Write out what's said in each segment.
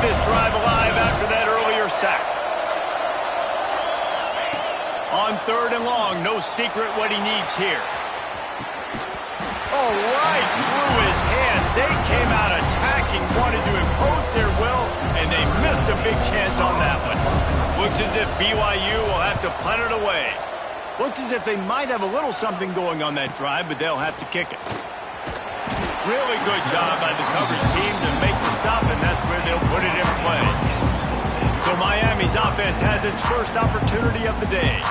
this drive alive after that earlier sack. On 3rd and long, no secret what he needs here. Oh, right through his hands. They came out attacking, wanted to impose their will, and they missed a big chance on that one. Looks as if BYU will have to punt it away. Looks as if they might have a little something going on that drive, but they'll have to kick it. Really good job by the coverage team to make the stop, and that's where they'll put it in play. So Miami's offense has its first opportunity of the day.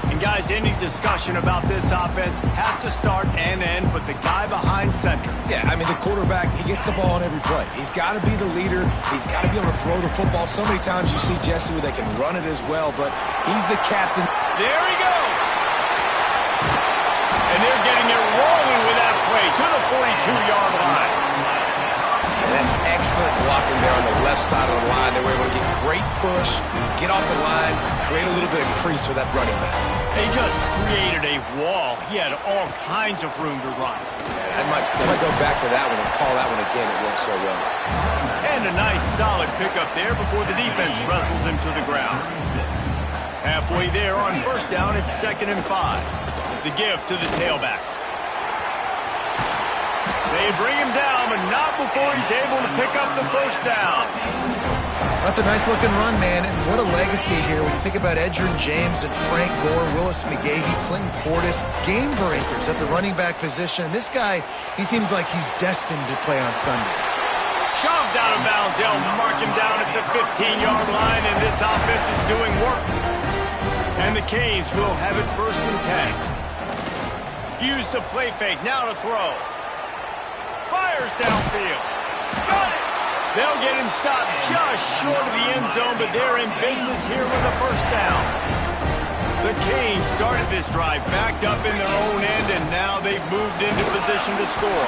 And guys, any discussion about this offense has to start and end with the guy behind center. Yeah, I mean, the quarterback, he gets the ball on every play. He's got to be the leader. He's got to be able to throw the football. So many times you see Jesse where they can run it as well, but he's the captain. There he goes. And they're getting it rolling with that play to the 42-yard line. And that's excellent blocking there on the left side of the line. They were able to get great push, get off the line, create a little bit of crease for that running back. They just created a wall. He had all kinds of room to run. Yeah, I might go back to that one and call that one again. It worked so well. And a nice solid pickup there before the defense wrestles him to the ground. Halfway there on 1st down, it's 2nd and 5. The give to the tailback. They bring him down, but not before he's able to pick up the 1st down. That's a nice-looking run, man, and what a legacy here when you think about Edgerrin James and Frank Gore, Willis McGahee, Clinton Portis, game breakers at the running back position. And this guy, he seems like he's destined to play on Sunday. Shoved out of bounds. They'll mark him down at the 15-yard line, and this offense is doing work. And the Canes will have it 1st and 10. Use the play fake, now to throw. Fires downfield. Got it! They'll get him stopped just short of the end zone, but they're in business here with a 1st down. The Canes started this drive backed up in their own end, and now they've moved into position to score.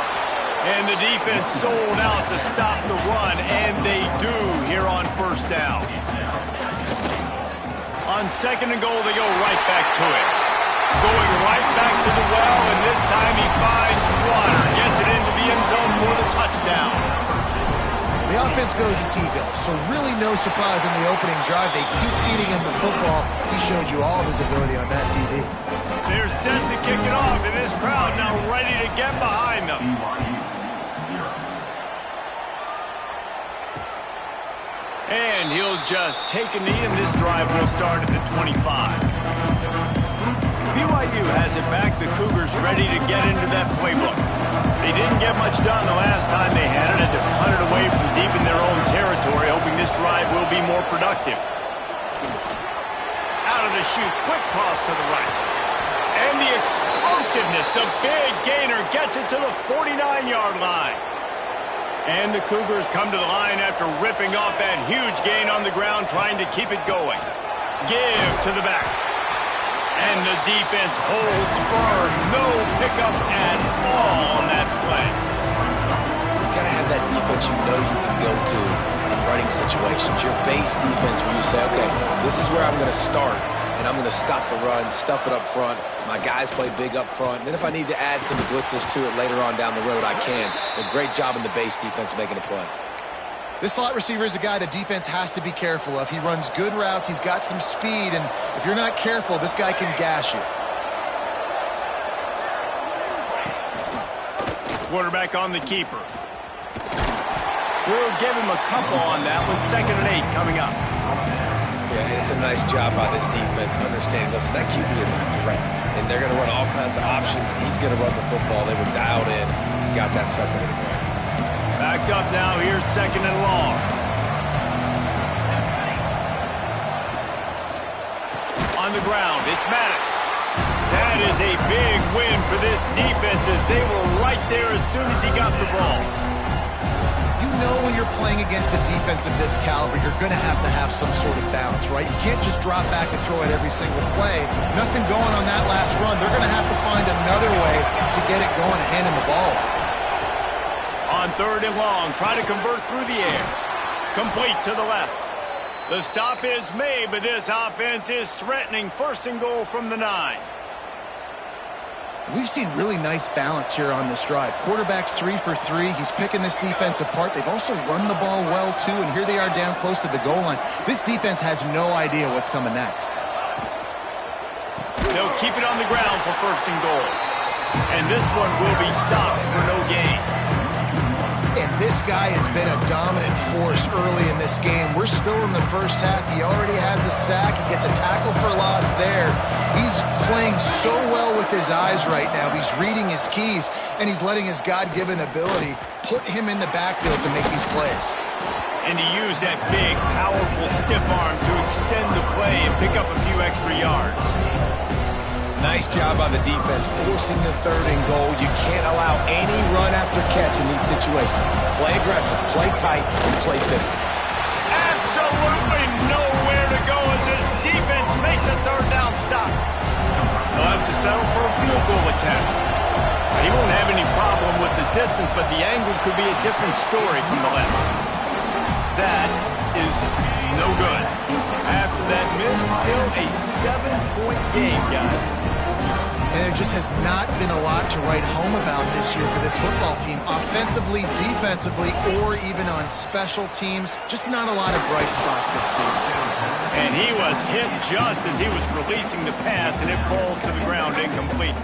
And the defense sold out to stop the run, and they do here on 1st down. On 2nd and goal, they go right back to it. Going right back to the well, and this time he finds water. Gets it into the end zone for the touchdown. The offense goes as he goes, so really no surprise in the opening drive. They keep feeding him the football. He showed you all of his ability on that TV. They're set to kick it off, and this crowd now ready to get behind them. And he'll just take a knee, and this drive will start at the 25. BYU has it back. The Cougars ready to get into that playbook. They didn't get much done the last time they had it, and to punt it away from deep in their own territory, hoping this drive will be more productive. Out of the chute, quick toss to the right. And the explosiveness, the big gainer gets it to the 49-yard line. And the Cougars come to the line after ripping off that huge gain on the ground, trying to keep it going. Give to the back. And the defense holds firm. No pickup at all on that play. You got to have that defense you know you can go to in running situations. Your base defense where you say, okay, this is where I'm going to start, and I'm going to stop the run, stuff it up front. My guys play big up front. And then if I need to add some blitzes to it later on down the road, I can. But great job in the base defense making a play. This slot receiver is a guy the defense has to be careful of. He runs good routes. He's got some speed, and if you're not careful, this guy can gash you. Quarterback on the keeper. We'll give him a couple on that one. 2nd and 8 coming up. Yeah, it's a nice job by this defense understanding, listen, that QB is a threat, and they're going to run all kinds of options, and he's going to run the football. They were dialed in and got that sucker to the ground. Backed up now. Here's 2nd and long. On the ground, it's Maddox. That is a big win for this defense as they were right there as soon as he got the ball. You know when you're playing against a defense of this caliber, you're going to have some sort of balance, right? You can't just drop back and throw it every single play. Nothing going on that last run. They're going to have to find another way to get it going and hand him the ball. On 3rd and long, try to convert through the air. Complete to the left. The stop is made, but this offense is threatening 1st and goal from the 9. We've seen really nice balance here on this drive. Quarterback's 3 for 3. He's picking this defense apart. They've also run the ball well, too, and here they are down close to the goal line. This defense has no idea what's coming next. They'll keep it on the ground for first and goal. And this one will be stopped for no gain. And this guy has been a dominant force early in this game. We're still in the first half. He already has a sack. He gets a tackle for loss there. He's playing so well with his eyes right now. He's reading his keys, and he's letting his God-given ability put him in the backfield to make these plays. And to use that big, powerful, stiff arm to extend the play and pick up a few extra yards. Nice job by the defense forcing the third and goal. You can't allow any run after catch in these situations. Play aggressive, play tight, and play physical. Absolutely nowhere to go as this defense makes a third down stop. They'll have to settle for a field goal attempt. He won't have any problem with the distance, but the angle could be a different story from the left. That is no good. After that miss, still a 7-point game, guys. And there just has not been a lot to write home about this year for this football team. Offensively, defensively, or even on special teams. Just not a lot of bright spots this season. And he was hit just as he was releasing the pass, and it falls to the ground incomplete.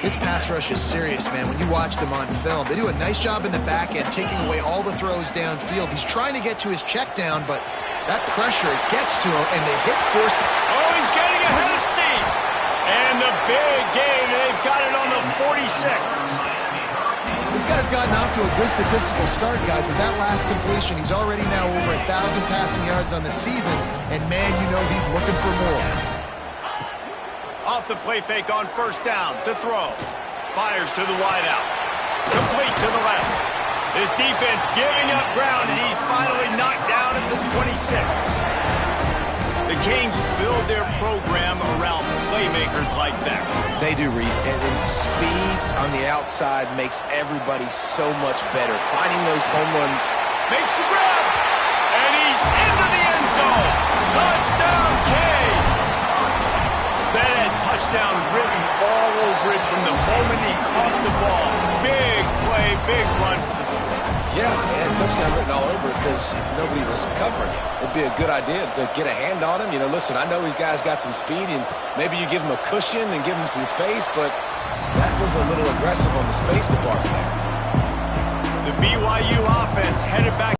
This pass rush is serious, man. When you watch them on film, they do a nice job in the back end, taking away all the throws downfield. He's trying to get to his check down, but that pressure gets to him, and they hit forced. Oh, he's getting ahead of steam. And the big gain, they've got it on the 46. This guy's gotten off to a good statistical start, guys. With that last completion, he's already now over 1,000 passing yards on the season, and man, you know he's looking for more. Off the play fake on first down to throw. Fires to the wideout. Complete to the left. This defense giving up ground as he's finally knocked down at the 26. The Canes build their program around playmakers like that. They do, Reese, and speed on the outside makes everybody so much better. Finding those home run. Makes the grab, and he's into the end zone. Touchdown, Canes. That had touchdown written all over it from the moment he caught the ball. Big play, big run for the season. Yeah, and touchdown written all over it because nobody was covering it. It'd be a good idea to get a hand on him. You know, listen, I know you guys got some speed, and maybe you give him a cushion and give him some space, but that was a little aggressive on the space department there. The BYU offense headed back.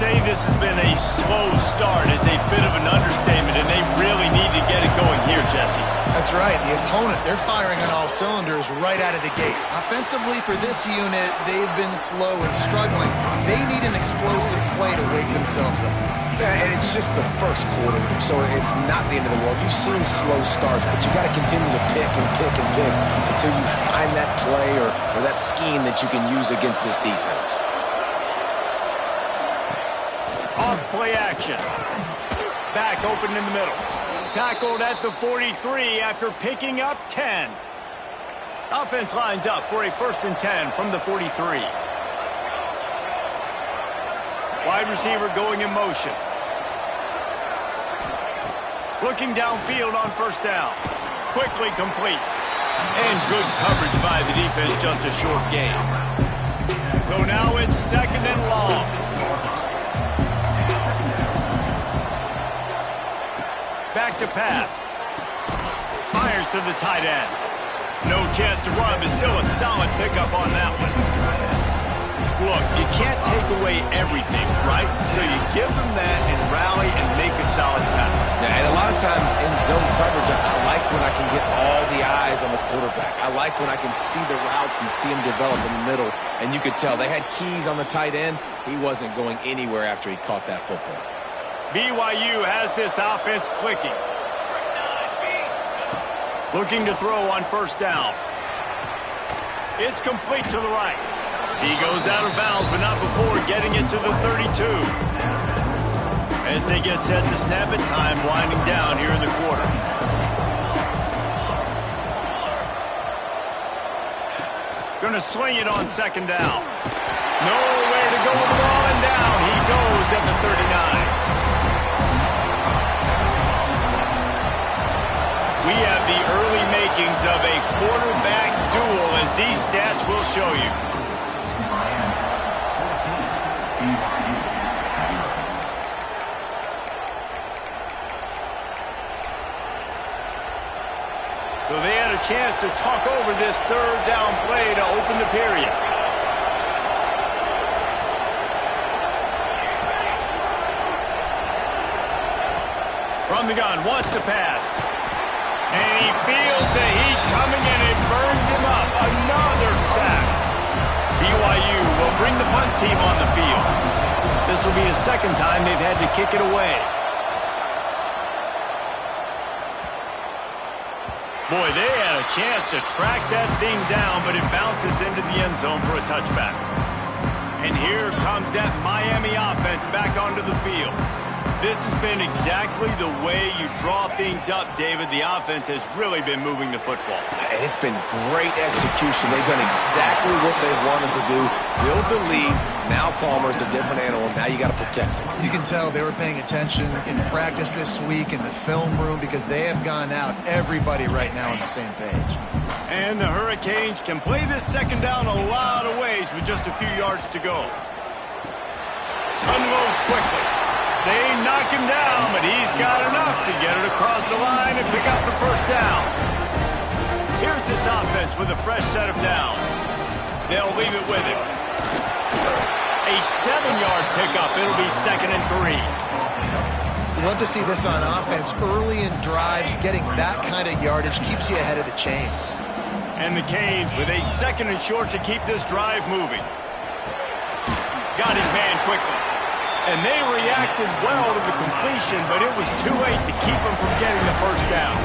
Say this has been a slow start is a bit of an understatement, and they really need to get it going here, Jesse. That's right. The opponent, they're firing on all cylinders right out of the gate. Offensively for this unit, they've been slow and struggling. They need an explosive play to wake themselves up. Yeah, and it's just the first quarter, so it's not the end of the world. You've seen slow starts, but you got to continue to pick and pick and pick until you find that play or that scheme that you can use against this defense. Off play action. Back open in the middle. Tackled at the 43 after picking up 10. Offense lines up for a 1st and 10 from the 43. Wide receiver going in motion. Looking downfield on first down. Quickly complete. And good coverage by the defense, just a short gain. So now it's 2nd and long. Back to pass. Fires to the tight end. No chance to run, but still a solid pickup on that one. Look, you can't take away everything, right? So you give them that and rally and make a solid tackle. Yeah, and a lot of times in zone coverage, I like when I can get all the eyes on the quarterback. I like when I can see the routes and see them develop in the middle. And you could tell they had keys on the tight end. He wasn't going anywhere after he caught that football. BYU has this offense clicking. Looking to throw on first down. It's complete to the right. He goes out of bounds, but not before getting it to the 32. As they get set to snap it, time winding down here in the quarter. Going to swing it on 2nd down. Nowhere to go with the ball, and down he goes at the 39. We have the early makings of a quarterback duel, as these stats will show you. So they had a chance to talk over this third down play to open the period. From the gun, wants to pass. And he feels the heat coming and it burns him up. Another sack. BYU will bring the punt team on the field. This will be the second time they've had to kick it away. Boy, they had a chance to track that thing down, but it bounces into the end zone for a touchback. And here comes that Miami offense back onto the field. This has been exactly the way you draw things up, David. The offense has really been moving the football. And it's been great execution. They've done exactly what they've wanted to do. Build the lead. Now Palmer's a different animal. Now you got to protect him. You can tell they were paying attention in practice this week in the film room because they have gone out, everybody right now on the same page. And the Hurricanes can play this second down a lot of ways with just a few yards to go. Unloads quickly. They knock him down, but he's got enough to get it across the line and pick up the first down. Here's this offense with a fresh set of downs. They'll leave it with him. A 7-yard pickup. It'll be 2nd and 3. You love to see this on offense. Early in drives, getting that kind of yardage keeps you ahead of the chains. And the Canes with a 2nd and short to keep this drive moving. Got his man quickly. And they reacted well to the completion, but it was too late to keep them from getting the first down.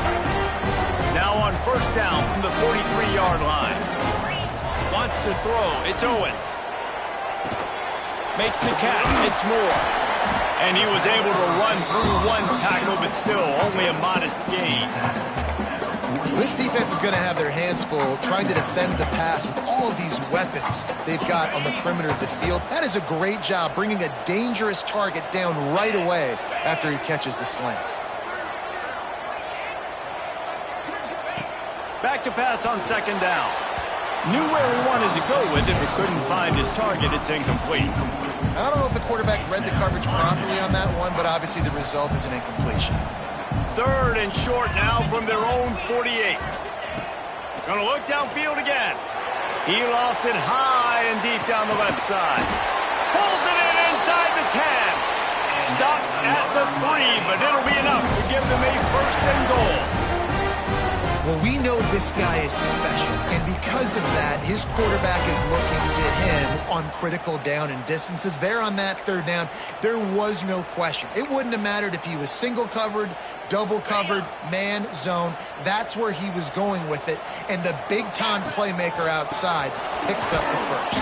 Now on first down from the 43-yard line. Wants to throw. It's Owens. Makes the catch. It's Moore. And he was able to run through one tackle, but still only a modest gain. This defense is going to have their hands full trying to defend the pass with all of these weapons they've got on the perimeter of the field. That is a great job bringing a dangerous target down right away after he catches the slant. Back to pass on second down. Knew where he wanted to go with it, but couldn't find his target. It's incomplete. I don't know if the quarterback read the coverage properly on that one, but obviously the result is an incompletion. 3rd and short now from their own 48. Gonna look downfield again. He lofts it high and deep down the left side. Pulls it in inside the 10. Stopped at the 3, but it'll be enough to give them a 1st and goal. Well, we know this guy is special, and because of that, his quarterback is looking to him on critical down and distances. There on that 3rd down, there was no question. It wouldn't have mattered if he was single covered, double covered, man, zone. That's where he was going with it, and the big-time playmaker outside picks up the first.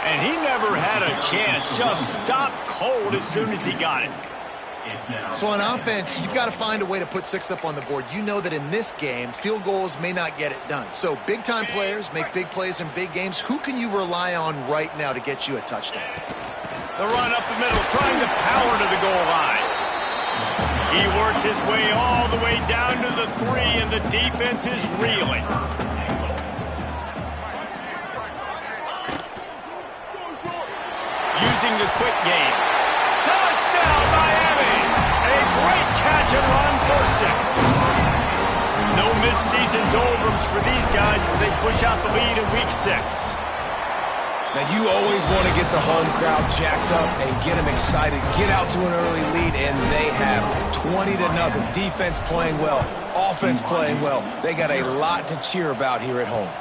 And he never had a chance, just stopped cold as soon as he got it. So on offense, you've got to find a way to put 6 up on the board. You know that in this game, field goals may not get it done. So big-time players make big plays in big games. Who can you rely on right now to get you a touchdown? The run up the middle, trying to power to the goal line. He works his way all the way down to the 3, and the defense is reeling. Using the quick game. Touchdown, Miami! A great catch and run for 6. No midseason doldrums for these guys as they push out the lead in Week 6. Now, you always want to get the home crowd jacked up and get them excited. Get out to an early lead, and they have 20-0. Defense playing well. Offense playing well. They got a lot to cheer about here at home.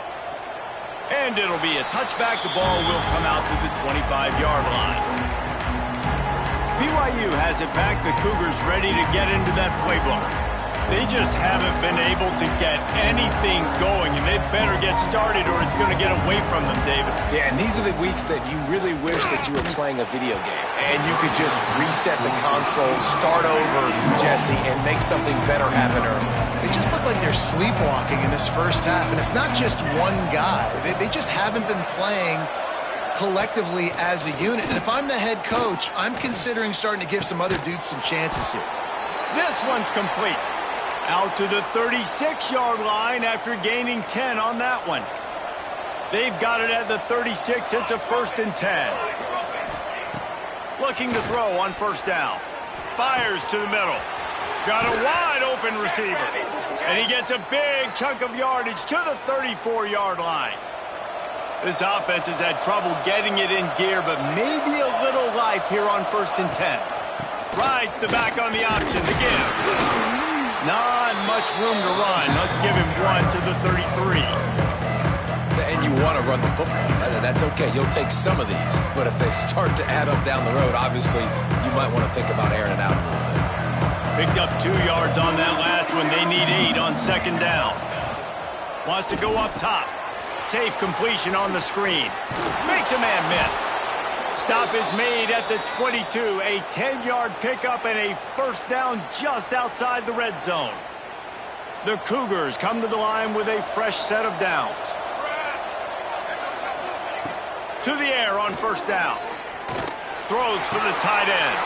And it'll be a touchback. The ball will come out to the 25-yard line. BYU has it back. The Cougars ready to get into that playbook. They just haven't been able to get anything going, and they better get started or it's going to get away from them, David. Yeah, and these are the weeks that you really wish that you were playing a video game, and you could just reset the console, start over, Jesse, and make something better happen early. They just look like they're sleepwalking in this first half, and it's not just one guy. They just haven't been playing collectively as a unit. And if I'm the head coach, I'm considering starting to give some other dudes some chances here. This one's complete. Out to the 36-yard line after gaining 10 on that one. They've got it at the 36. It's a 1st and 10. Looking to throw on 1st down. Fires to the middle. Got a wide open receiver. And he gets a big chunk of yardage to the 34-yard line. This offense has had trouble getting it in gear, but maybe a little life here on 1st and 10. Rides the back on the option to give. Not much room to run. Let's give him 1 to the 33. And you want to run the football. That's okay. You'll take some of these. But if they start to add up down the road, obviously, you might want to think about airing it out a little bit. Picked up 2 yards on that last one. They need 8 on 2nd down. Wants to go up top. Safe completion on the screen. Makes a man miss. Stop is made at the 22. A 10-yard pickup and a 1st down just outside the red zone. The Cougars come to the line with a fresh set of downs. To the air on 1st down. Throws for the tight end.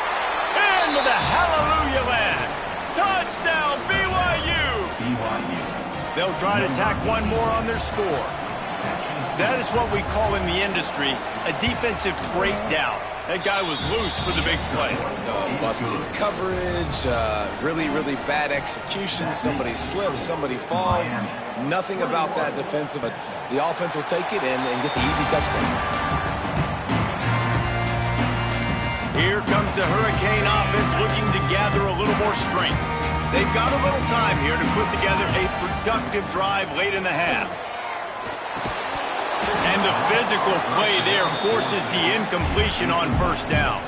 Into the hallelujah land. Touchdown, BYU! They'll try to tack one more on their score. That is what we call in the industry a defensive breakdown. That guy was loose for the big play. Busted coverage, really, really bad execution. Somebody slips, somebody falls. Nothing about that defensive. The offense will take it and get the easy touchdown. Here comes the Hurricane offense looking to gather a little more strength. They've got a little time here to put together a productive drive late in the half. And the physical play there forces the incompletion on 1st down.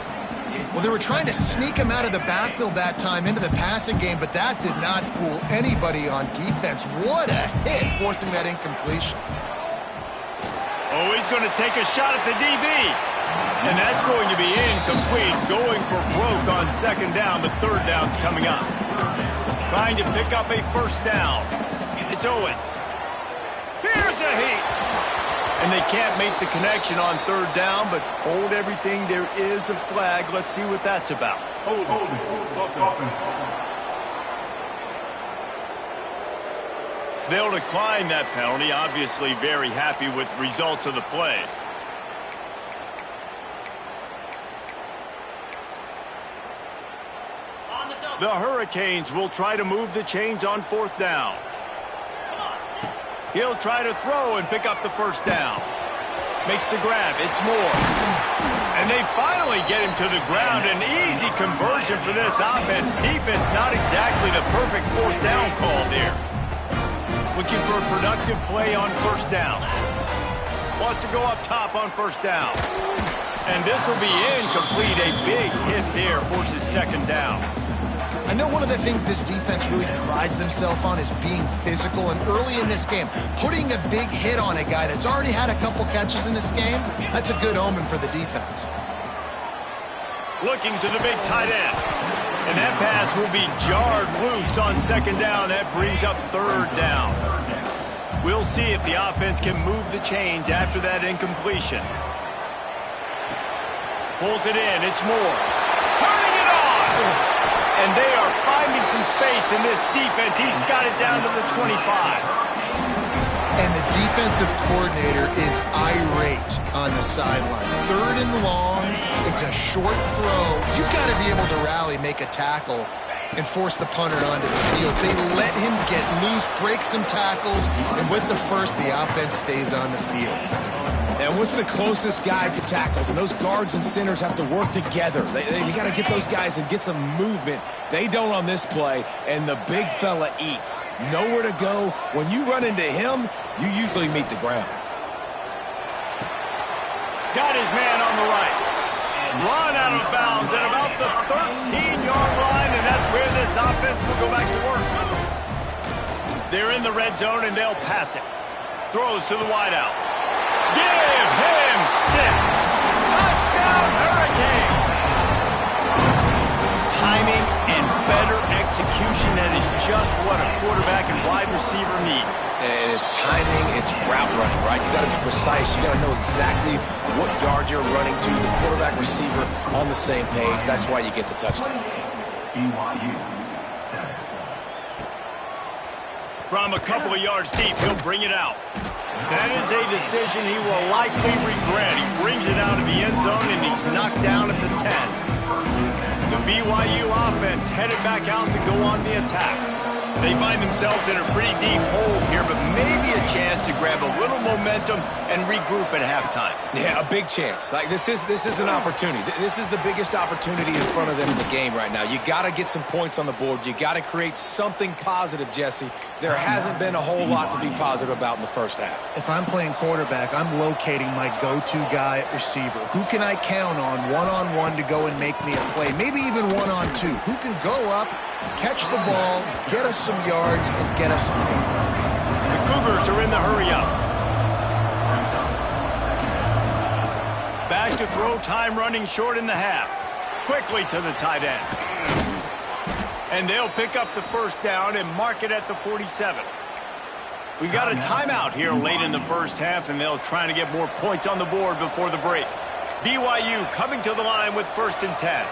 Well, they were trying to sneak him out of the backfield that time into the passing game, but that did not fool anybody on defense. What a hit, forcing that incompletion. Oh, he's going to take a shot at the DB. And that's going to be incomplete, going for broke on 2nd down. The 3rd down's coming up. Trying to pick up a 1st down. It's Owens. Here's a heat. And they can't make the connection on 3rd down, but hold everything. There is a flag. Let's see what that's about. Hold it. They'll decline that penalty. Obviously very happy with results of the play. The Hurricanes will try to move the chains on 4th down. He'll try to throw and pick up the 1st down. Makes the grab. It's Moore. And they finally get him to the ground. An easy conversion for this offense. Defense not exactly the perfect 4th down call there. Looking for a productive play on 1st down. Wants to go up top on 1st down. And this will be incomplete. A big hit there forces 2nd down. I know one of the things this defense really prides themselves on is being physical, and early in this game, putting a big hit on a guy that's already had a couple catches in this game, that's a good omen for the defense. Looking to the big tight end. And that pass will be jarred loose on 2nd down. That brings up 3rd down. We'll see if the offense can move the chains after that incompletion. Pulls it in. It's Moore. Turning it on! And they are finding some space in this defense. He's got it down to the 25. And the defensive coordinator is irate on the sideline. 3rd and long. It's a short throw. You've got to be able to rally, make a tackle, and force the punter onto the field. They let him get loose, break some tackles, and with the 1st, the offense stays on the field. And what's the closest guy to tackles? And those guards and centers have to work together. You got to get those guys and get some movement. They don't on this play, and the big fella eats. Nowhere to go. When you run into him, you usually meet the ground. Got his man on the right. Run out of bounds at about the 13-yard line, and that's where this offense will go back to work. They're in the red zone, and they'll pass it. Throws to the wideout. Give him 6. Touchdown, Hurricane. Timing and better execution. That is just what a quarterback and wide receiver need. And it's timing, it's route running, right? You got to be precise. You got to know exactly what yard you're running to. The quarterback receiver on the same page. That's why you get the touchdown. BYU 7. From a couple of yards deep, he'll bring it out. That is a decision he will likely regret. He brings it out of the end zone, and he's knocked down at the 10. The BYU offense headed back out to go on the attack. They find themselves in a pretty deep hole here, but maybe a chance to grab a little momentum and regroup at halftime. Yeah, a big chance. Like this is an opportunity. This is the biggest opportunity in front of them in the game right now. You got to get some points on the board. You got to create something positive, Jesse. There hasn't been a whole lot to be positive about in the first half. If I'm playing quarterback, I'm locating my go-to guy at receiver. Who can I count on one-on-one to go and make me a play? Maybe even one-on-two. Who can go up, catch the ball, get us some yards, and get us some points? The Cougars are in the hurry-up. Back to throw, time running short in the half. Quickly to the tight end. And they'll pick up the first down and mark it at the 47. We've got a timeout here late in the first half, and they'll try to get more points on the board before the break. BYU coming to the line with 1st and 10.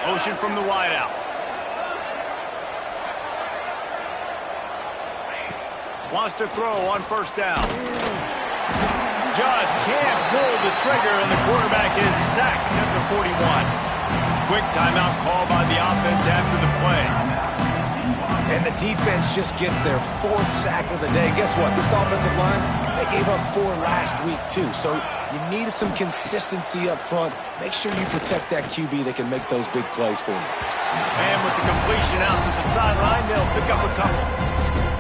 Motion from the wideout. Wants to throw on 1st down. Just can't pull the trigger, and the quarterback is sacked at the 41. Quick timeout call by the offense after the play. And the defense just gets their 4th sack of the day. Guess what? This offensive line, they gave up 4 last week too. So you need some consistency up front. Make sure you protect that QB that can make those big plays for you. And with the completion out to the sideline, they'll pick up a couple.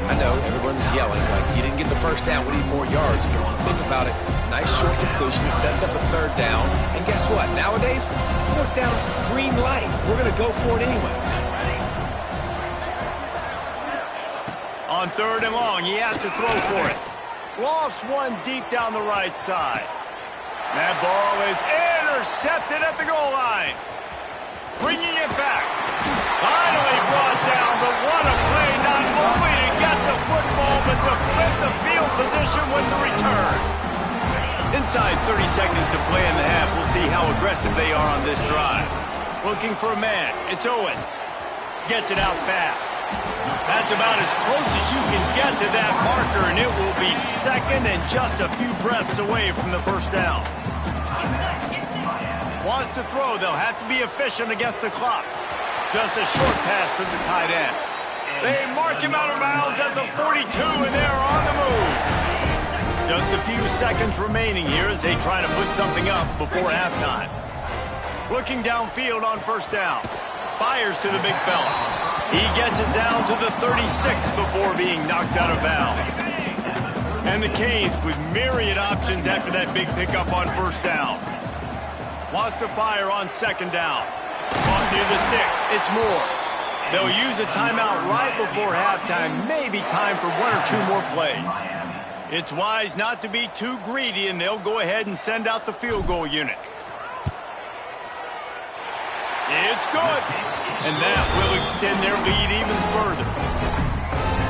I know, everyone's yelling, like, you didn't get the first down, we need more yards. But think about it, nice short completion, sets up a 3rd down. And guess what? Nowadays, 4th down, green light. We're going to go for it anyways. On 3rd and long, he has to throw for it. Lofts one deep down the right side. That ball is intercepted at the goal line. Bringing it back. Finally brought down, but what a play, not only to get the football, but to flip the field position with the return. Inside 30 seconds to play in the half. We'll see how aggressive they are on this drive. Looking for a man. It's Owens. Gets it out fast. That's about as close as you can get to that marker, and it will be 2nd and just a few breaths away from the 1st down. Wants to throw. They'll have to be efficient against the clock. Just a short pass to the tight end. They mark him out of bounds at the 42, and they're on the move. Just a few seconds remaining here as they try to put something up before halftime. Looking downfield on 1st down. Fires to the big fella. He gets it down to the 36 before being knocked out of bounds. And the Canes with myriad options after that big pickup on 1st down. Wants to fire on 2nd down. Off near the sticks. It's Moore. They'll use a timeout right before halftime. Maybe time for 1 or 2 more plays. It's wise not to be too greedy, and they'll go ahead and send out the field goal unit. It's good. And that will extend their lead even further.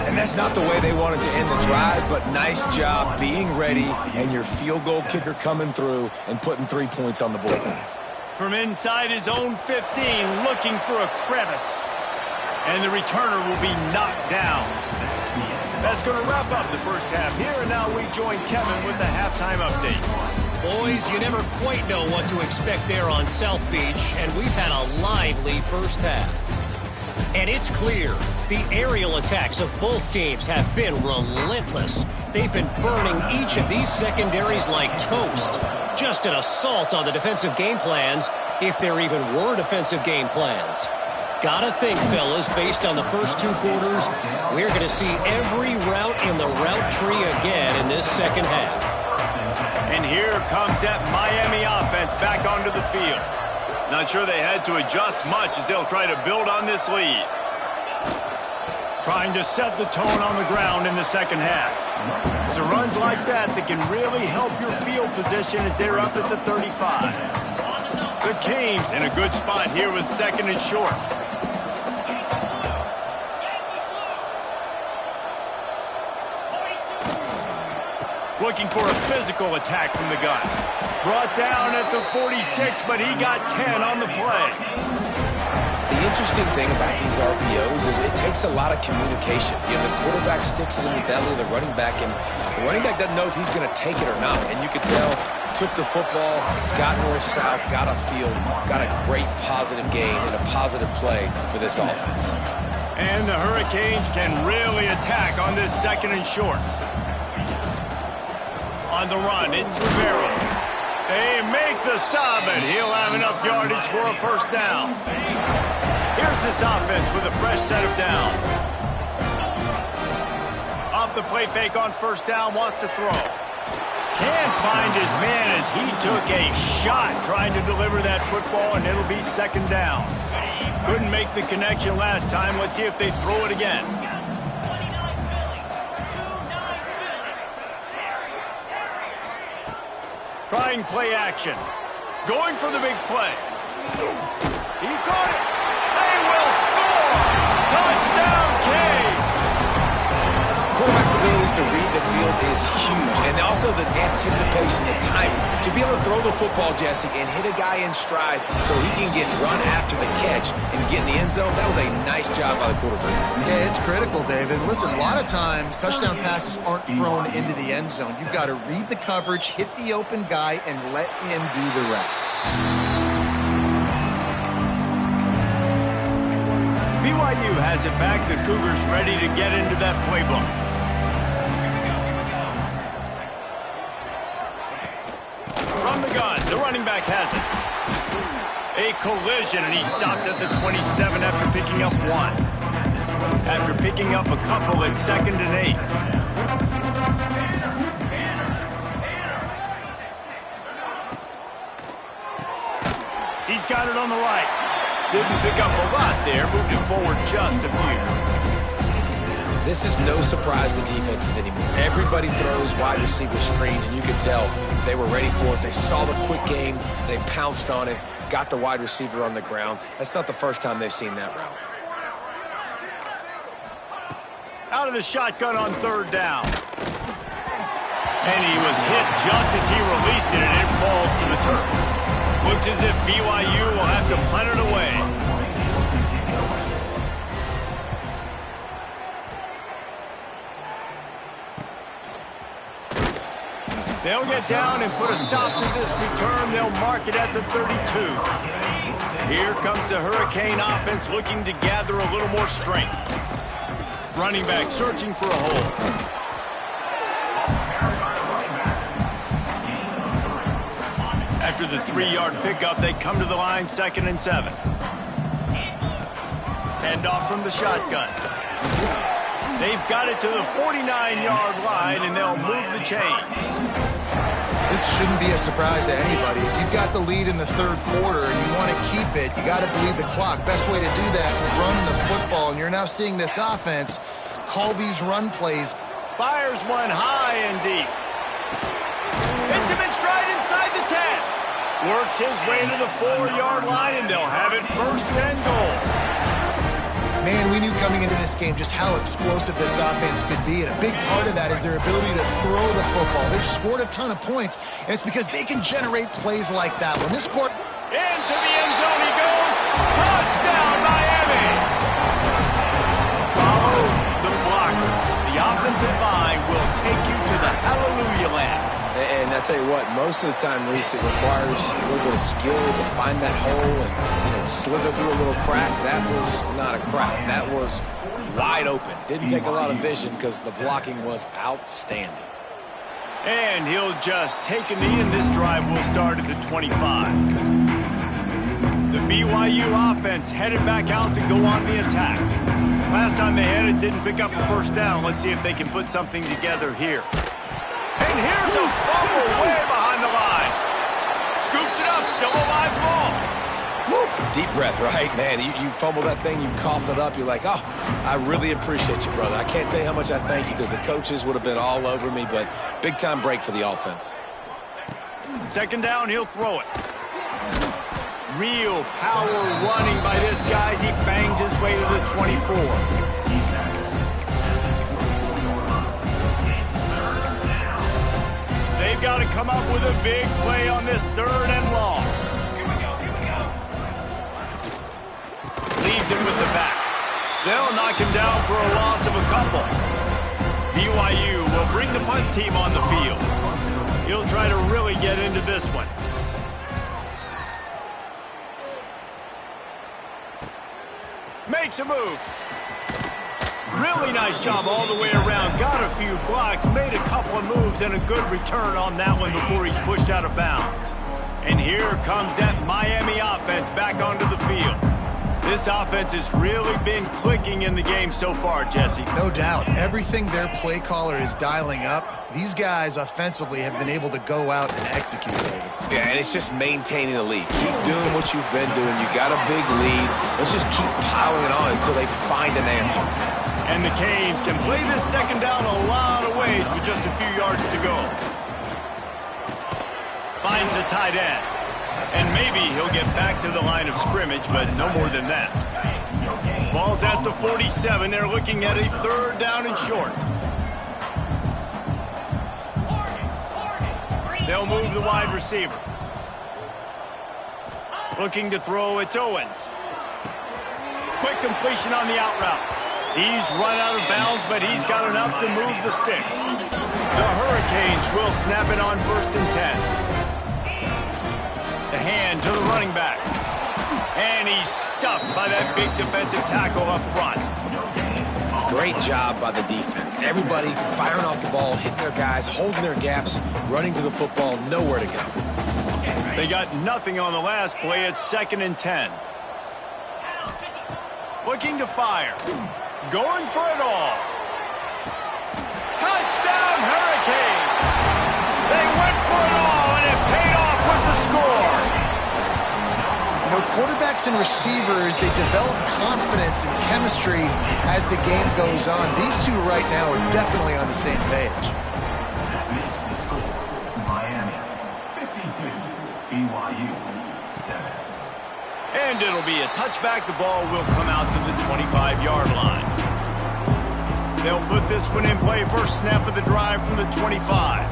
And that's not the way they wanted to end the drive, but nice job being ready and your field goal kicker coming through and putting 3 points on the board. From inside his own 15, looking for a crevice. And the returner will be knocked down. That's going to wrap up the first half here, and now we join Kevin with the halftime update. Boys, you never quite know what to expect there on South Beach, and we've had a lively first half. And it's clear, the aerial attacks of both teams have been relentless. They've been burning each of these secondaries like toast. Just an assault on the defensive game plans, if there even were defensive game plans. Gotta think, fellas, based on the first 2 quarters, we're going to see every route in the route tree again in this second half. And here comes that Miami offense back onto the field. Not sure they had to adjust much as they'll try to build on this lead. Trying to set the tone on the ground in the second half. It's runs like that can really help your field position as they're up at the 35. The Canes in a good spot here with 2nd and short. Looking for a physical attack from the gun. Brought down at the 46, but he got 10 on the play. The interesting thing about these RPOs is it takes a lot of communication. You know, the quarterback sticks it in the belly of the running back, and the running back doesn't know if he's going to take it or not. And you could tell, took the football, got north-south, got upfield, got a great positive gain and a positive play for this offense. And the Hurricanes can really attack on this 2nd and short. On the run, it's Rivera. They make the stop, and he'll have enough yardage for a 1st down. Here's this offense with a fresh set of downs. Off the play fake on 1st down, wants to throw. Can't find his man as he took a shot trying to deliver that football, and it'll be 2nd down. Couldn't make the connection last time. Let's see if they throw it again. Trying play action. Going for the big play. He caught it. They will score. Touchdown, Canes. Quarterback's abilities to read the field is huge, and also the anticipation, the timing. To be able to throw the football, Jesse, and hit a guy in stride so he can get run after the catch and get in the end zone, that was a nice job by the quarterback. Yeah, it's critical, David. Listen, a lot of times touchdown passes aren't thrown into the end zone. You've got to read the coverage, hit the open guy, and let him do the rest. BYU has it back. The Cougars ready to get into that playbook. From the gun, the running back has it. A collision, and he stopped at the 27 after picking up 1. After picking up a couple at 2nd and 8. He's got it on the right. Didn't pick up a lot there, moved it forward just a few. This is no surprise to defenses anymore. Everybody throws wide receiver screens, and you could tell they were ready for it. They saw the quick game. They pounced on it, got the wide receiver on the ground. That's not the first time they've seen that route. Out of the shotgun on 3rd down. And he was hit just as he released it, and it falls to the turf. Looks as if BYU will have to punt it away. They'll get down and put a stop to this return. They'll mark it at the 32. Here comes the Hurricane offense looking to gather a little more strength. Running back searching for a hole. After the 3-yard pickup, they come to the line, 2nd and 7. Hand off from the shotgun. They've got it to the 49-yard line, and they'll move the chains. This shouldn't be a surprise to anybody. If you've got the lead in the 3rd quarter and you want to keep it, you got to bleed the clock. Best way to do that, run the football. And you're now seeing this offense call these run plays. Fires one high and deep. Hits him in stride inside the 10. Works his way to the 4-yard line, and they'll have it 1st and goal. Man, we knew coming into this game just how explosive this offense could be, and a big part of that is their ability to throw the football. They've scored a ton of points, and it's because they can generate plays like that. When this court... Into the end zone he goes. Touchdown, Miami! Follow the blockers. The offensive line will take you to the hallelujah land. And I tell you what, most of the time, Reese, it requires a little bit of skill to find that hole and slither through a little crack. That was not a crack. That was wide open. Didn't take a lot of vision because the blocking was outstanding. And he'll just take a knee, and this drive will start at the 25. The BYU offense headed back out to go on the attack. Last time they had it, didn't pick up a 1st down. Let's see if they can put something together here. And here's a fumble way behind the line. Scoops it up, still a live ball. Woo. Deep breath, right, man? You fumble that thing, you cough it up, you're like, oh, I really appreciate you, brother. I can't tell you how much I thank you because the coaches would have been all over me, but big-time break for the offense. 2nd down, he'll throw it. Real power running by this guy as he bangs his way to the 24. They've got to come up with a big play on this 3rd and long. nails it with the back. They'll knock him down for a loss of a couple. BYU will bring the punt team on the field. He'll try to really get into this one. Makes a move. Really nice job all the way around. Got a few blocks, made a couple of moves, and a good return on that one before he's pushed out of bounds. And here comes that Miami offense back onto the field. This offense has really been clicking in the game so far, Jesse. No doubt. Everything their play caller is dialing up, these guys offensively have been able to go out and execute, David. Yeah, and it's just maintaining the lead. Keep doing what you've been doing. You got a big lead. Let's just keep piling it on until they find an answer. And the Canes can play this second down a lot of ways with just a few yards to go. Finds a tight end. And maybe he'll get back to the line of scrimmage, but no more than that. Ball's at the 47. They're looking at a third down and short. They'll move the wide receiver. Looking to throw, it's Owens. Quick completion on the out route. He's run out of bounds, but he's got enough to move the sticks. The Hurricanes will snap it on 1st and 10. The hand to the running back. And he's stuffed by that big defensive tackle up front. Great job by the defense. Everybody firing off the ball, hitting their guys, holding their gaps, running to the football, nowhere to go. They got nothing on the last play. It's 2nd and 10. Looking to fire. Going for it all. Touchdown, Hurricane! They went for it all, and it paid off with the score. You know, quarterbacks and receivers, they develop confidence and chemistry as the game goes on. These two right now are definitely on the same page. Miami 52, BYU 7. And it'll be a touchback. The ball will come out to the 25-yard line. They'll put this one in play. First snap of the drive from the 25.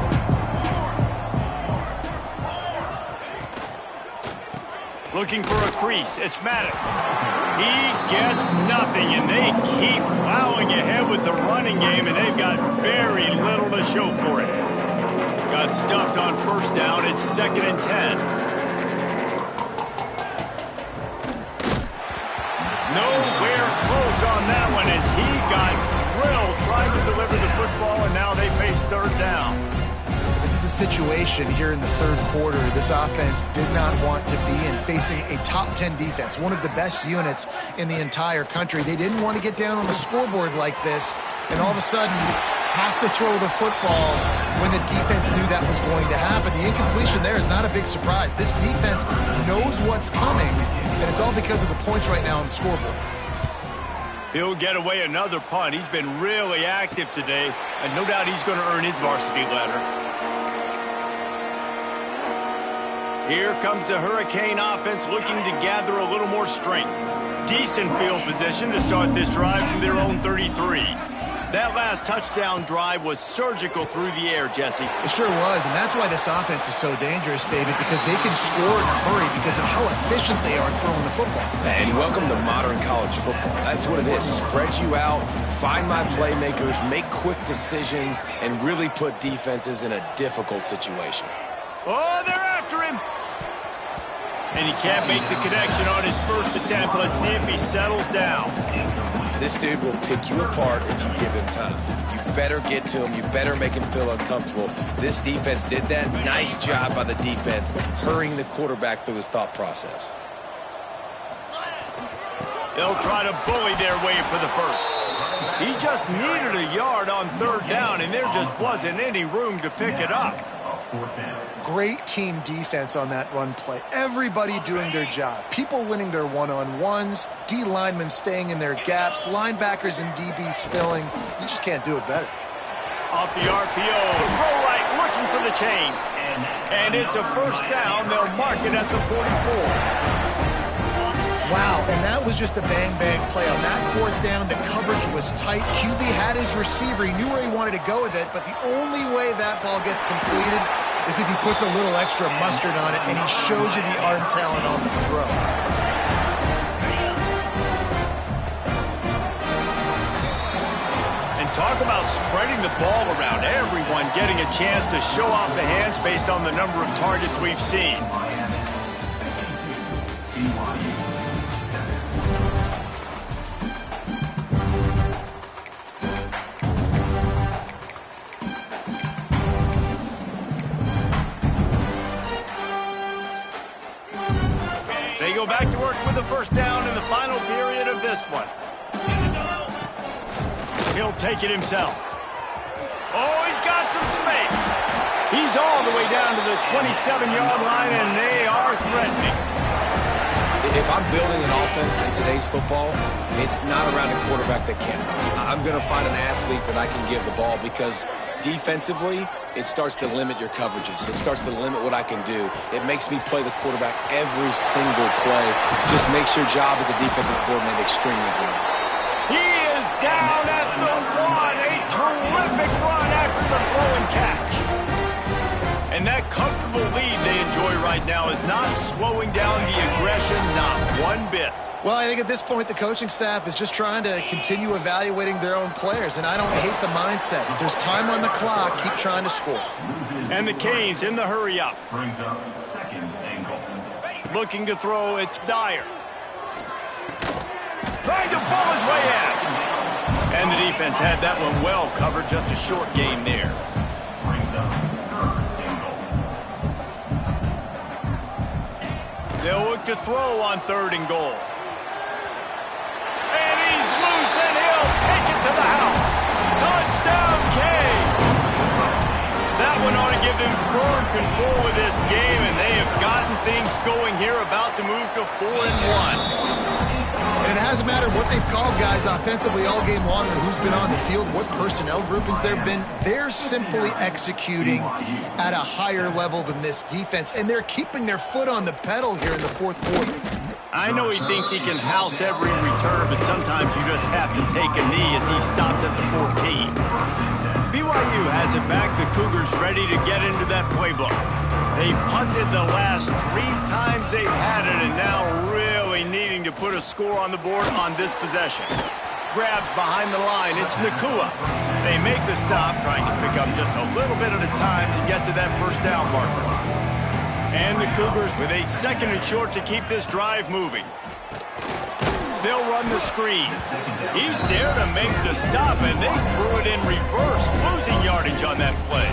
Looking for a crease. It's Maddox. He gets nothing, and they keep plowing ahead with the running game, and they've got very little to show for it. Got stuffed on 1st down. It's 2nd and 10. Nowhere close on that one as he got drilled trying to deliver the football, and now they face 3rd down. This is a situation here in the 3rd quarter. This offense did not want to be in, facing a top 10 defense, one of the best units in the entire country. They didn't want to get down on the scoreboard like this, and all of a sudden have to throw the football when the defense knew that was going to happen. The incompletion there is not a big surprise. This defense knows what's coming, and it's all because of the points right now on the scoreboard. He'll get away another punt. He's been really active today, and no doubt he's going to earn his varsity letter. Here comes the Hurricane offense looking to gather a little more strength. Decent field position to start this drive from their own 33. That last touchdown drive was surgical through the air, Jesse. It sure was, and that's why this offense is so dangerous, David, because they can score in a hurry because of how efficient they are throwing the football. And welcome to modern college football. That's what it is. Spread you out, find my playmakers, make quick decisions, and really put defenses in a difficult situation. Oh, they're after him. And he can't make the connection on his first attempt. Let's see if he settles down. This dude will pick you apart if you give him time. You better get to him. You better make him feel uncomfortable. This defense did that. Nice job by the defense, hurrying the quarterback through his thought process. They'll try to bully their way for the first. He just needed a yard on 3rd down, and there just wasn't any room to pick it up. Great team defense on that run play. Everybody doing their job. People winning their one-on-ones, D linemen staying in their gaps, linebackers and DBs filling. You just can't do it better. Off the RPO, throw right, looking for the chains. And it's a 1st down. They'll mark it at the 44. Wow, and that was just a bang-bang play. On that 4th down, the coverage was tight. QB had his receiver. He knew where he wanted to go with it, but the only way that ball gets completed is if he puts a little extra mustard on it, and he shows you the arm talent on the throw. Talk about spreading the ball around. Everyone getting a chance to show off the hands based on the number of targets we've seen. Miami, 52, BYU, 7. They go back to work with the first down in the final period of this one. He'll take it himself. Oh, he's got some space. He's all the way down to the 27-yard line, and they are threatening. If I'm building an offense in today's football, it's not around a quarterback that can run. I'm going to find an athlete that I can give the ball because defensively, it starts to limit your coverages. It starts to limit what I can do. It makes me play the quarterback every single play. Just makes your job as a defensive coordinator extremely hard. He is down at the 1. A terrific run after the throw and catch. And that comfortable lead they enjoy right now is not slowing down the aggression, not one bit. Well, I think at this point the coaching staff is just trying to continue evaluating their own players, and I don't hate the mindset. If there's time on the clock, keep trying to score. And the Canes in the hurry up. Brings up 2nd and goal. Looking to throw, it's Dyer. Trying to pull his way in. And the defense had that one well covered, just a short game there. Brings up 3rd and goal. They'll look to throw on 3rd and goal. And he's loose, and he'll take it to the house. Touchdown, Canes. That one ought to give them firm control of this game, and they have gotten things going here, about to move to 4-1. And it hasn't mattered what they've called guys offensively all game long or who's been on the field, what personnel groupings there have been. They're simply executing at a higher level than this defense, and they're keeping their foot on the pedal here in the 4th quarter. I know he thinks he can house every return, but sometimes you just have to take a knee as he stopped at the 14. BYU has it back. The Cougars ready to get into that playbook. They've punted the last 3 times they've had it, and now really needing to put a score on the board on this possession. Grabbed behind the line, it's Nakua. They make the stop, trying to pick up just a little bit at a time to get to that first down marker. And the Cougars with a 2nd and short to keep this drive moving. They'll run the screen. He's there to make the stop, and they threw it in reverse, losing yardage on that play.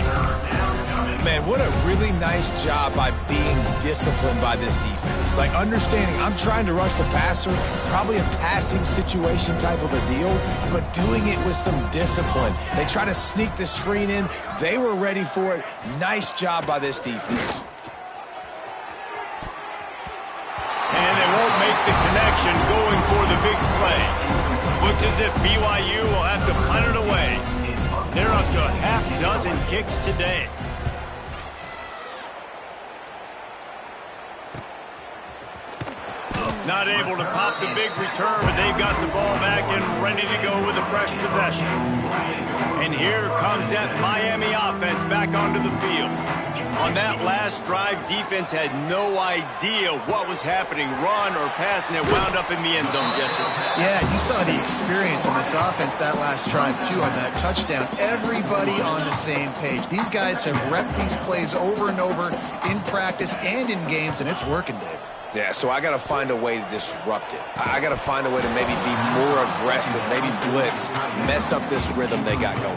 Man, what a really nice job by being disciplined by this defense. Like, understanding I'm trying to rush the passer, probably a passing situation type of a deal, but doing it with some discipline. They try to sneak the screen in. They were ready for it. Nice job by this defense. And they won't make the connection going for the big play. Looks as if BYU will have to punt it away. They're up to a half dozen kicks today. Not able to pop the big return, but they've got the ball back and ready to go with a fresh possession. And here comes that Miami offense back onto the field. On that last drive, defense had no idea what was happening, run or pass, and it wound up in the end zone, Jesse. Yeah, you saw the experience in this offense that last drive, too, on that touchdown. Everybody on the same page. These guys have repped these plays over and over in practice and in games, and it's working, Dave. Yeah, so I got to find a way to disrupt it. I got to find a way to maybe be more aggressive, maybe blitz, mess up this rhythm they got going.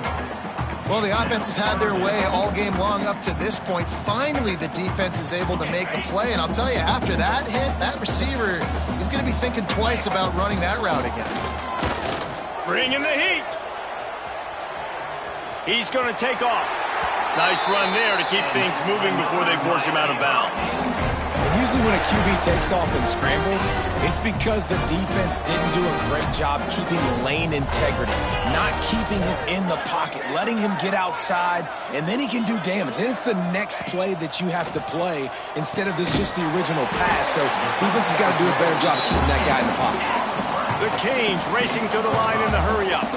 Well, the offense has had their way all game long up to this point. Finally, the defense is able to make a play, and I'll tell you, after that hit, that receiver is going to be thinking twice about running that route again. Bringing the heat. He's going to take off. Nice run there to keep things moving before they force him out of bounds. Usually when a QB takes off and scrambles, it's because the defense didn't do a great job keeping lane integrity, not keeping him in the pocket, letting him get outside, and then he can do damage. And it's the next play that you have to play instead of this just the original pass. So defense has got to do a better job keeping that guy in the pocket. The Canes racing to the line in the hurry up.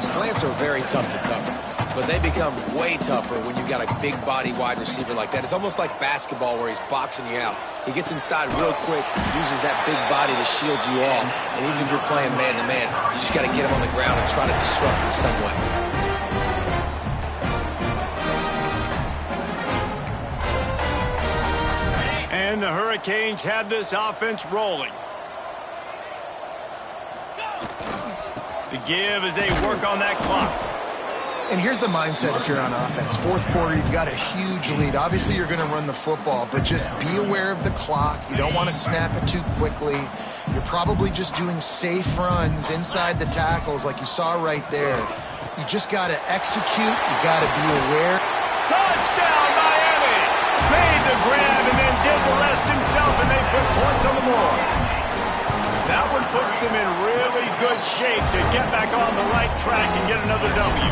Slants are very tough to cover. but they become way tougher when you've got a big body wide receiver like that. It's almost like basketball where he's boxing you out. He gets inside real quick, uses that big body to shield you off, and even if you're playing man-to-man, you just got to get him on the ground and try to disrupt him some way. And the Hurricanes have this offense rolling. The give as they work on that clock. And here's the mindset if you're on offense. Fourth quarter, you've got a huge lead. Obviously, you're going to run the football, but just be aware of the clock. You don't want to snap it too quickly. You're probably just doing safe runs inside the tackles like you saw right there. You just got to execute. You got to be aware. Touchdown, Miami! Made the grab and then did the rest himself, and they put points on the board. That one puts them in really good shape to get back on the right track and get another W.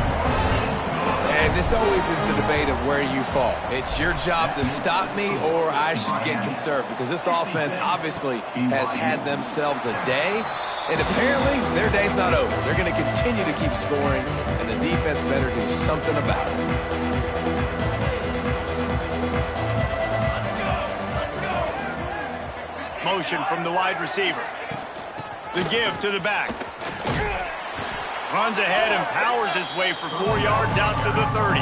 And this always is the debate of where you fall. It's your job to stop me or I should get conserved, because this offense obviously has had themselves a day, and apparently their day's not over. They're going to continue to keep scoring, and the defense better do something about it. Motion from the wide receiver. The give to the back. Runs ahead and powers his way for 4 yards out to the 30.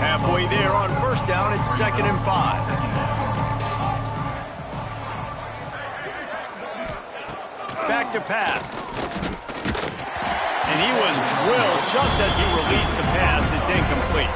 Halfway there on first down, it's 2nd and 5. Back to pass. And he was drilled just as he released the pass. It's incomplete.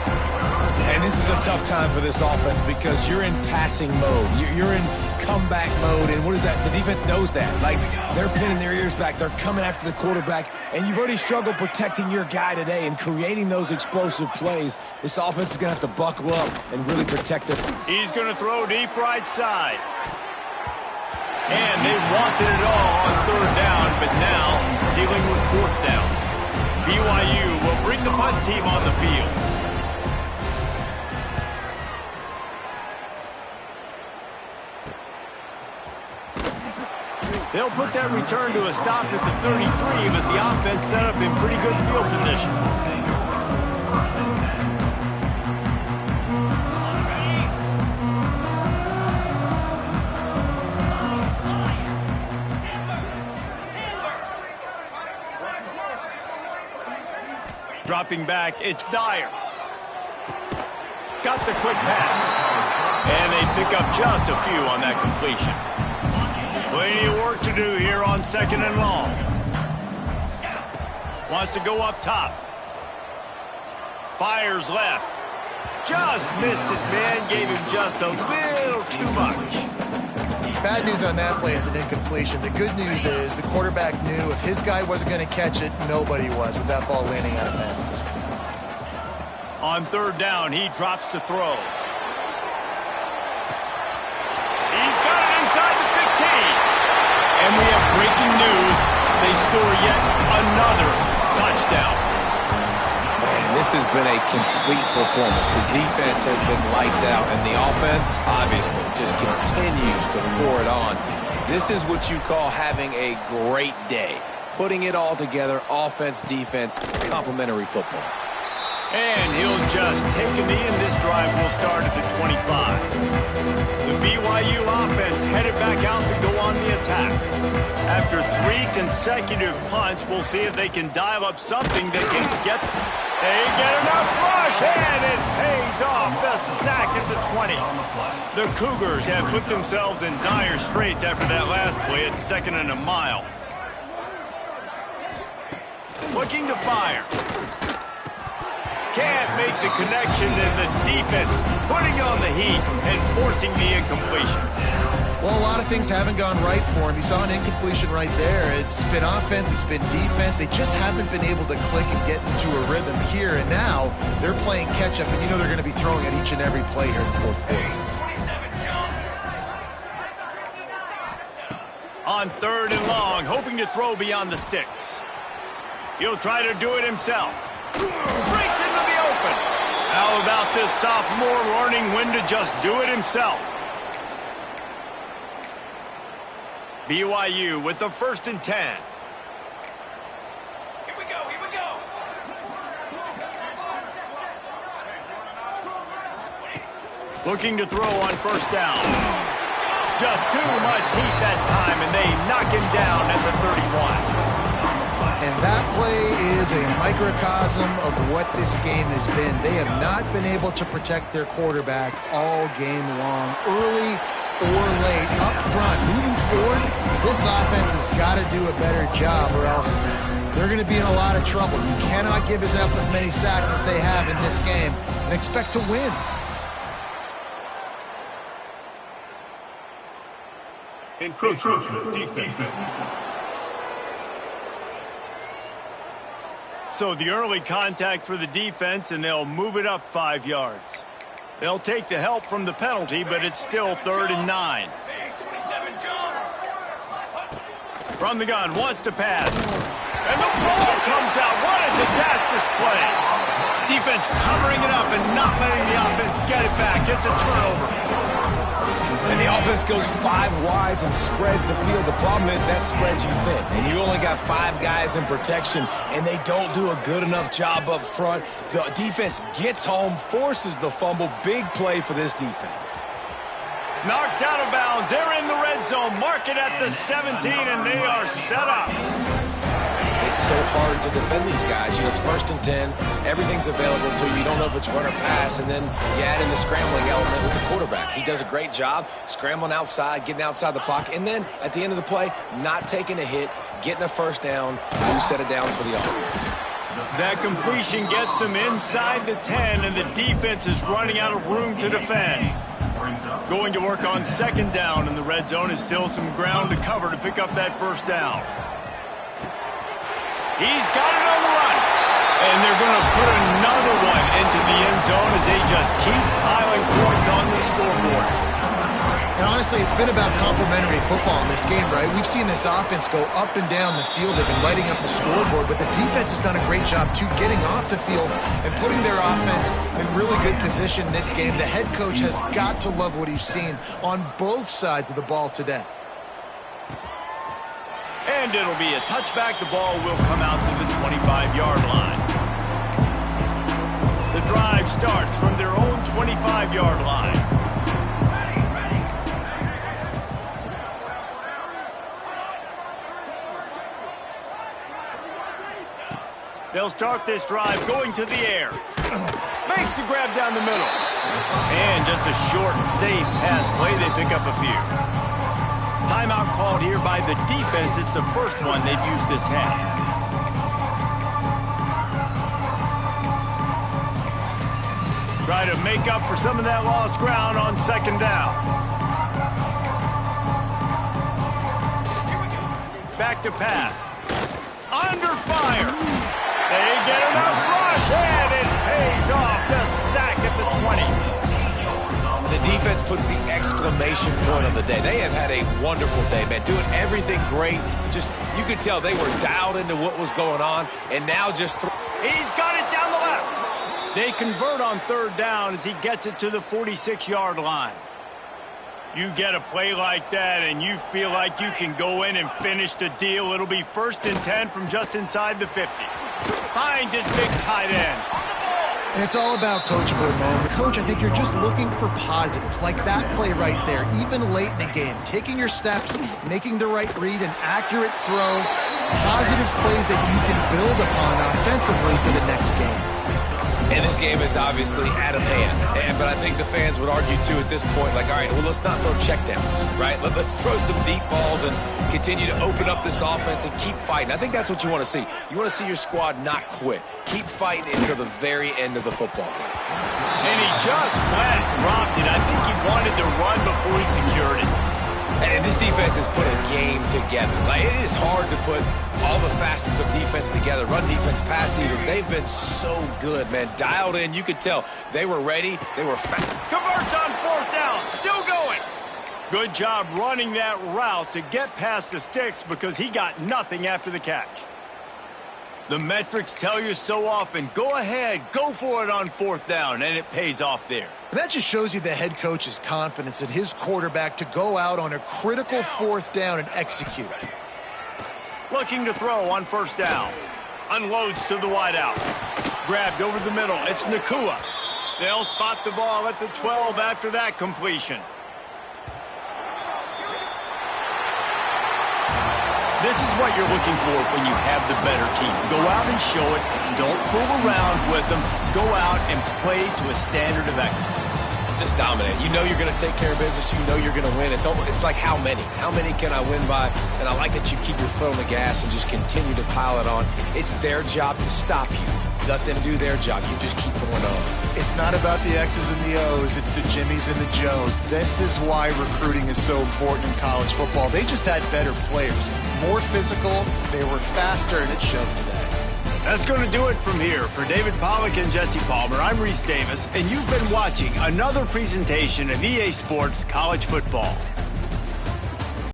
And this is a tough time for this offense because you're in passing mode. You're in comeback mode, and what is that? The defense knows that. Like, they're pinning their ears back. They're coming after the quarterback, and you've already struggled protecting your guy today and creating those explosive plays. This offense is going to have to buckle up and really protect it. He's going to throw deep right side. And they wanted it all on 3rd down, but now dealing with 4th down. BYU will bring the punt team on the field. They'll put that return to a stop at the 33, but the offense set up in pretty good field position. Dropping back, it's Dyer. Got the quick pass. And they pick up just a few on that completion. Plenty of work to do here on 2nd and long. Wants to go up top. Fires left. Just missed his man, gave him just a little too much. Bad news on that play is an incompletion. The good news is the quarterback knew if his guy wasn't going to catch it, nobody was with that ball landing out of bounds. On 3rd down, he drops to throw. He's got it inside the 15. And we have breaking news. They score yet another touchdown. Man, this has been a complete performance. The defense has been lights out, and the offense, obviously, just continues to pour it on. This is what you call having a great day. Putting it all together, offense, defense, complementary football. And he'll just take a knee, and this drive will start at the 25. The BYU offense headed back out to go on the attack. After 3 consecutive punts, we'll see if they can dial up something that can get... They get enough rush, and it pays off. The sack at the 20. The Cougars have put themselves in dire straits after that last play. It's 2nd and a mile. Looking to fire. Can't make the connection, and the defense putting on the heat and forcing the incompletion. Well, a lot of things haven't gone right for him. You saw an incompletion right there. It's been offense, it's been defense. They just haven't been able to click and get into a rhythm here, and now they're playing catch-up, and you know they're going to be throwing at each and every play here in the 4th quarter. On 3rd and long, hoping to throw beyond the sticks. He'll try to do it himself. Breaks into the open. How about this sophomore learning when to just do it himself? BYU with the 1st and 10. Here we go, here we go. Looking to throw on first down. Just too much heat that time, and they knock him down at the 31. And that play is a microcosm of what this game has been. They have not been able to protect their quarterback all game long, early or late, up front. Moving forward, this offense has got to do a better job, or else they're going to be in a lot of trouble. You cannot give up as many sacks as they have in this game and expect to win. Encroachment defense. So the early contact for the defense, and they'll move it up 5 yards. They'll take the help from the penalty, but it's still 3rd and 9. From the gun, wants to pass. And the ball comes out. What a disastrous play. Defense covering it up and not letting the offense get it back. It's a turnover. And the offense goes 5 wides and spreads the field. The problem is that spreads you thin. And you only got 5 guys in protection, and they don't do a good enough job up front. The defense gets home, forces the fumble. Big play for this defense. Knocked out of bounds. They're in the red zone. Mark it at the 17, and they are set up. It's so hard to defend these guys. You know, it's 1st and 10. Everything's available to you. You don't know if it's run or pass. And then you add in the scrambling element with the quarterback. He does a great job scrambling outside, getting outside the pocket. And then at the end of the play, not taking a hit, getting a first down, 2 set of downs for the offense. That completion gets them inside the 10, and the defense is running out of room to defend. Going to work on 2nd down, and the red zone is still some ground to cover to pick up that first down. He's got it on the run. And they're going to put another one into the end zone as they just keep piling points on the scoreboard. And honestly, it's been about complementary football in this game, right? We've seen this offense go up and down the field. They've been lighting up the scoreboard, but the defense has done a great job, too, getting off the field and putting their offense in really good position in this game. The head coach has got to love what he's seen on both sides of the ball today. And it'll be a touchback. The ball will come out to the 25-yard line. The drive starts from their own 25-yard line. They'll start this drive going to the air. Makes the grab down the middle. And just a short and safe pass play. They pick up a few. Timeout called here by the defense. It's the first one they've used this half. Try to make up for some of that lost ground on 2nd down. Back to pass. Under fire. They get enough rush, and it pays off. The sack at the 20. The defense puts the exclamation point on the day. They have had a wonderful day, man. Doing everything great. Just, you could tell they were dialed into what was going on, and now just... He's got it down the left. They convert on 3rd down as he gets it to the 46-yard line. You get a play like that, and you feel like you can go in and finish the deal. It'll be 1st and 10 from just inside the 50. Finds his big tight end. And it's all about coachable moment. Coach, I think you're just looking for positives, like that play right there, even late in the game. Taking your steps, making the right read, an accurate throw, positive plays that you can build upon offensively for the next game. And this game is obviously out of hand. But I think the fans would argue, too, at this point, like, all right, well, let's not throw checkdowns, right? Let's throw some deep balls and continue to open up this offense and keep fighting. I think that's what you want to see. You want to see your squad not quit. Keep fighting until the very end of the football game. And he just flat dropped it. I think he wanted to run before he secured it. And this defense has put a game together. Like, it is hard to put all the facets of defense together. Run defense, pass defense. They've been so good, man. Dialed in. You could tell they were ready. They were fast. Converts on 4th down. Still going. Good job running that route to get past the sticks because he got nothing after the catch. The metrics tell you so often, go ahead, go for it on 4th down, and it pays off there. And that just shows you the head coach's confidence in his quarterback to go out on a critical 4th down and execute. Looking to throw on 1st down. Unloads to the wideout. Grabbed over the middle. It's Nakua. They'll spot the ball at the 12 after that completion. This is what you're looking for when you have the better team. Go out and show it. Don't fool around with them. Go out and play to a standard of excellence. Just dominate. You know you're going to take care of business. You know you're going to win. It's like how many? How many can I win by? And I like that you keep your foot on the gas and just continue to pile it on. It's their job to stop you. Let them do their job. You just keep going on. It's not about the X's and the O's. It's the Jimmies and the Joes. This is why recruiting is so important in college football. They just had better players. More physical. They were faster, and it showed today. That's going to do it from here. For David Pollack and Jesse Palmer, I'm Reese Davis, and you've been watching another presentation of EA Sports College Football.